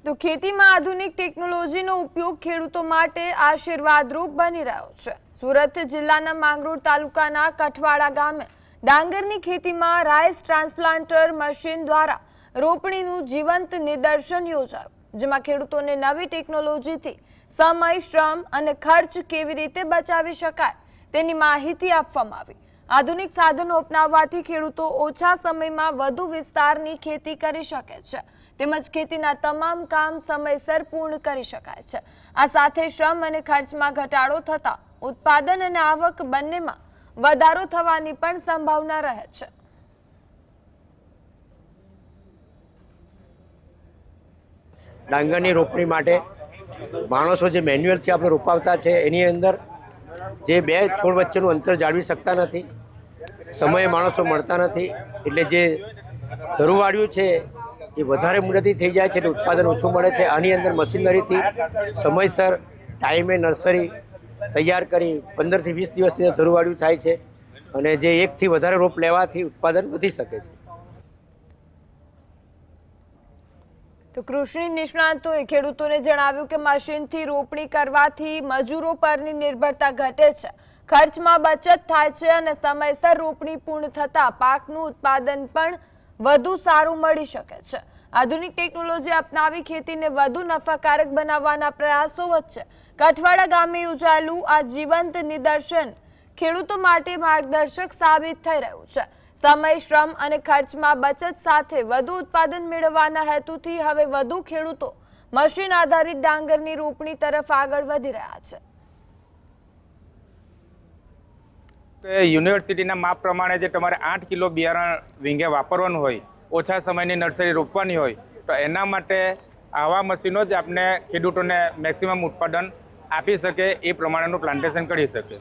તો ખેતીમાં આધુનિક ટેકનોલોજીનો ઉપયોગ ખેડૂતો માટે આશીર્વાદરૂપ બની રહ્યો છે। સુરત જિલ્લાના માંગરોળ તાલુકાના કઠવાડા ગામે ડાંગરની ખેતીમાં રાઈસ ટ્રાન્સપ્લાન્ટર મશીન દ્વારા રોપણીનું જીવંત નિદર્શન યોજાયું, જેમાં ખેડૂતોને નવી ટેકનોલોજીથી સમય, શ્રમ અને ખર્ચ કેવી રીતે બચાવી શકાય તેની માહિતી આપવામાં આવી। આધુનિક સાધનો અપનાવવાથી ખેડૂતો ઓછા સમયમાં વધુ વિસ્તારની ખેતી કરી શકે છે, તેમજ ખેતીના તમામ કામ સમયસર પૂર્ણ કરી શકાય છે। આ સાથે શ્રમ અને ખર્ચમાં ઘટાડો થતા ઉત્પાદન અને આવક બંનેમાં વધારો થવાની પણ સંભાવના રહે છે। ડાંગરની રોપણી માટે માણસો જે મેન્યુઅલથી આપણે રોપાવતા છે એની અંદર જે બે છોડ વચ્ચેનું અંતર જાળવી શકતા નથી, સમયે માણસો મળતા નથી, એટલે જે ધરુવાળ્યું છે એ વધારે મુદતી થઈ જાય છે એટલે ઉત્પાદન ઓછું મળે છે। આની અંદર મશીનરીથી સમયસર ટાઈમે નર્સરી તૈયાર કરી 15 થી 20 દિવસની અંદર ધરુવાળ્યું થાય છે અને જે એકથી વધારે રોપ લેવાથી ઉત્પાદન વધી શકે છે। તો કૃષિ નિષ્ણાતોએ ખેડૂતોને જણાવ્યું કે મશીનથી રોપણી કરવાથી મજૂરો પરની નિર્ભરતા ઘટે છે, ખર્ચમાં બચત થાય છે અને સમયસર રોપણી પૂર્ણ થતાં પાકનું ઉત્પાદન પણ વધુ સારું મળી શકે છે। આધુનિક ટેકનોલોજી અપનાવી ખેતીને વધુ નફાકારક બનાવવાના પ્રયાસો વચ્ચે કઠવાડા ગામે યોજાયેલું આ જીવંત નિદર્શન ખેડૂતો માટે માર્ગદર્શક સાબિત થઈ રહ્યું છે। સમય, શ્રમ અને ખર્ચમાં બચત સાથે વધુ ઉત્પાદન મેળવવાના હેતુથી હવે વધુ ખેડૂતો મશીન આધારિત ડાંગરની રોપણી તરફ આગળ વધી રહ્યા છે। યુનિવર્સિટીના માપ પ્રમાણે જે તમારે 8 કિલો બિયારણ વીંગે વાપરવાનું હોય, ઓછા સમયની નર્સરી રોપવાની હોય, તો એના માટે આવા મશીનો જ આપણે ખેડૂતોને મેક્સિમમ ઉત્પાદન આપી શકે એ પ્રમાણેનું પ્લાન્ટેશન કરી શકે।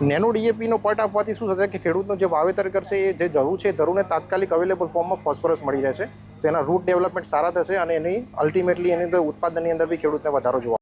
નેનો ડીએપીનો પટ આપવાથી શું થશે કે ખેડૂતનો જે વાવેતર કરશે એ જે જરૂર છે ધરુને તાત્કાલિક અવેલેબલ ફોર્મમાં ફોસ્ફરસ મળી રહેશે, તો એના રૂટ ડેવલપમેન્ટ સારા થશે અને એની અલ્ટિમેટલી એની ઉત્પાદનની અંદર બી ખેડૂતને વધારો જોવા